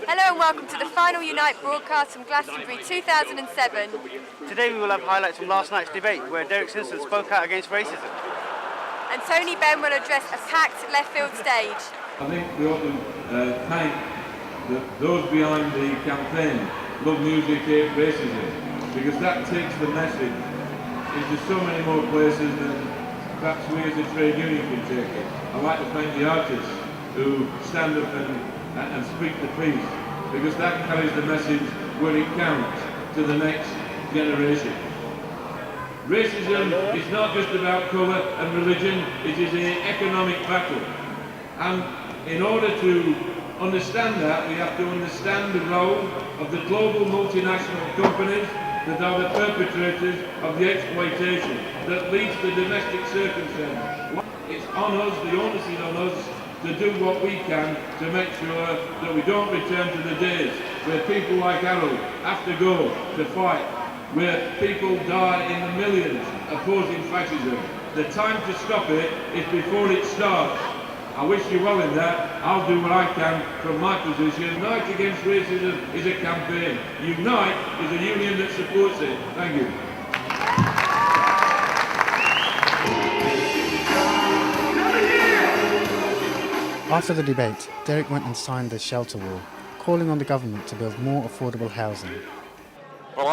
Hello and welcome to the final Unite broadcast from Glastonbury 2007. Today we will have highlights from last night's debate where Derek Simpson spoke out against racism. And Tony Benn will address a packed left field stage. I think we ought to thank those behind the campaign, Love Music, Hate Racism, because that takes the message into so many more places than perhaps we as a trade union can take it. I'd like to thank the artists who stand up and speak the piece, because that carries the message where it counts to the next generation. Racism is not just about colour and religion, it is an economic battle. And in order to understand that, we have to understand the role of the global multinational companies that are the perpetrators of the exploitation that leads to domestic circumstances. It's on us, the onus is on us, to do what we can to make sure that we don't return to the days where people like Harold have to go to fight, where people die in the millions opposing fascism. The time to stop it is before it starts. I wish you well in that. I'll do what I can from my position. Unite Against Racism is a campaign. Unite is a union that supports it. Thank you. After the debate, Derek went and signed the shelter wall, calling on the government to build more affordable housing. Well,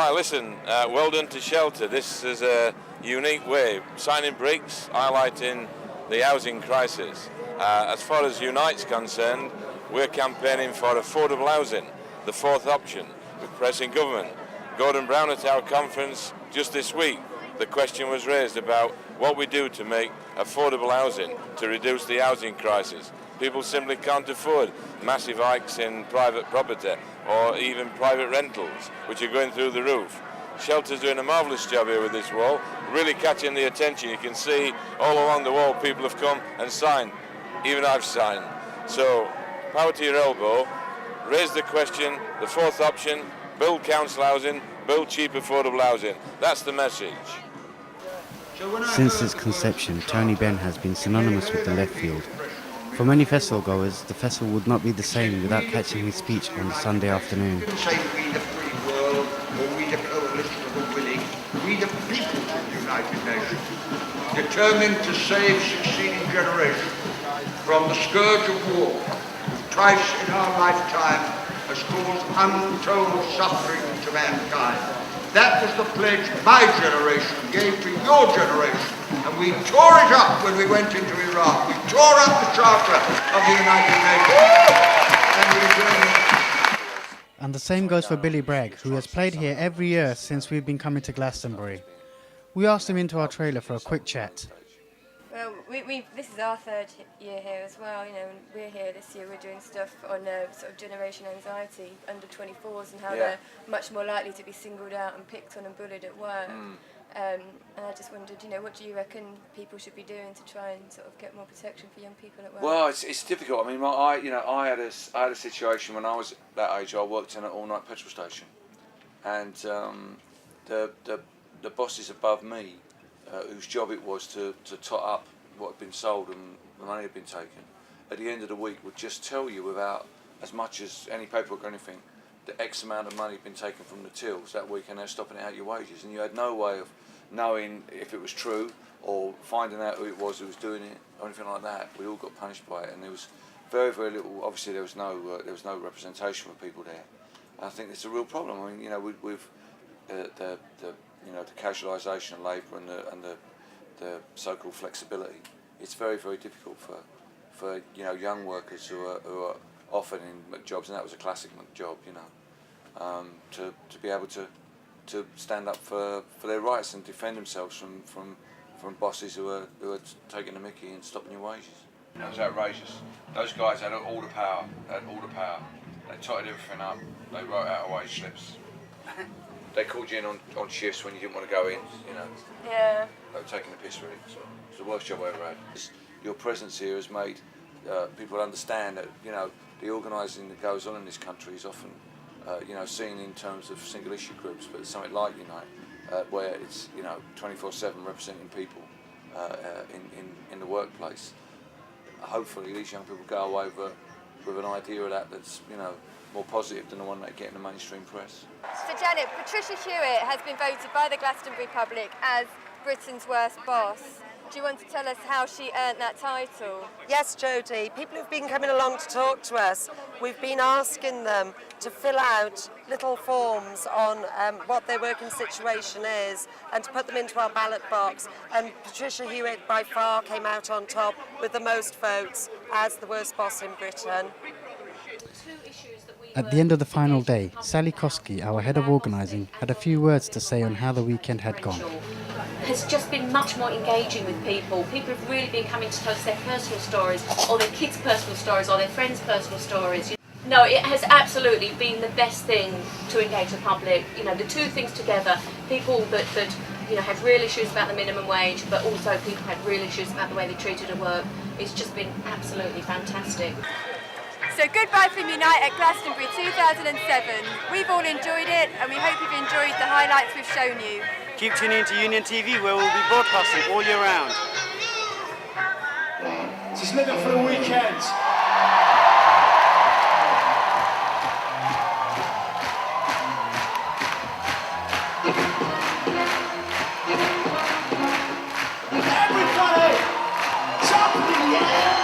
well done to Shelter. This is a unique way, signing bricks, highlighting the housing crisis. As far as Unite's concerned, we're campaigning for affordable housing, the fourth option. We're pressing government. Gordon Brown at our conference just this week, the question was raised about what we do to make affordable housing, to reduce the housing crisis. People simply can't afford massive hikes in private property or even private rentals, which are going through the roof. Shelter's doing a marvellous job here with this wall, really catching the attention. You can see all along the wall people have come and signed. Even I've signed. So, power to your elbow, raise the question, the fourth option, build council housing, build cheap affordable housing. That's the message. Since its conception, Tony Benn has been synonymous with the left field. For many festival goers, the festival would not be the same without catching his speech on the Sunday afternoon. You can say we the free world, or we the coalition of the willing, we the people of the United Nations, determined to save succeeding generations from the scourge of war, which twice in our lifetime has caused untold suffering to mankind. That was the pledge my generation gave to your generation, and we tore it up when we went into Iraq. We tore up the Charter of the United Nations. And the same goes for Billy Bragg, who has played here every year since we've been coming to Glastonbury. We asked him into our trailer for a quick chat. Well, this is our third year here as well. You know, and we're here this year. We're doing stuff on sort of generation anxiety, under 24s, and how they're much more likely to be singled out and picked on and bullied at work. And I just wondered, you know, what do you reckon people should be doing to try and sort of get more protection for young people at work? Well, it's difficult. I mean, I had a situation when I was that age. I worked in an all-night petrol station, and the bosses above me, whose job it was to tot up what had been sold and the money had been taken, at the end of the week would just tell you without as much as any paperwork or anything that X amount of money had been taken from the tills that week and they're stopping it out your wages, and you had no way of knowing if it was true or finding out who it was who was doing it or anything like that. We all got punished by it, and there was very, very little. Obviously, there was no representation for people there. And I think it's a real problem. I mean, you know, with the casualisation of labour and the so-called flexibility, it's very, very difficult for young workers who are often in McJobs, and that was a classic McJob, to be able to stand up for their rights and defend themselves from bosses who are taking the mickey and stopping your wages. It was outrageous. Those guys had all the power. They totted everything up. They wrote out wage slips. They called you in on shifts when you didn't want to go in, Yeah. They were taking the piss, really. It's the worst job I ever had. Your presence here has made people understand that, the organising that goes on in this country is often, seen in terms of single issue groups, but something like Unite, where it's, 24/7 representing people in the workplace. Hopefully these young people go away with an idea of that's, more positive than the one they get in the mainstream press. So Janet, Patricia Hewitt has been voted by the Glastonbury public as Britain's worst boss. Do you want to tell us how she earned that title? Yes, Jodie. People who've been coming along to talk to us, we've been asking them to fill out little forms on what their working situation is and to put them into our ballot box. And Patricia Hewitt by far came out on top with the most votes as the worst boss in Britain. At the end of the final day, Sally Koski, our head of organising, had a few words to say on how the weekend had gone. Has just been much more engaging with people. People have really been coming to tell us their personal stories, or their kids' personal stories, or their friends' personal stories. No, it has absolutely been the best thing to engage the public. You know, the two things together, people that you know, had real issues about the minimum wage, but also people had real issues about the way they treated at work. It's just been absolutely fantastic. So goodbye from Unite at Glastonbury 2007. We've all enjoyed it, and we hope you've enjoyed the highlights we've shown you. Keep tuning into Union TV, where we'll be broadcasting all year round. Just living for the weekend. Everybody, jump in the air.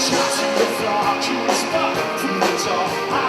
Shots in the floor, keep us from the top.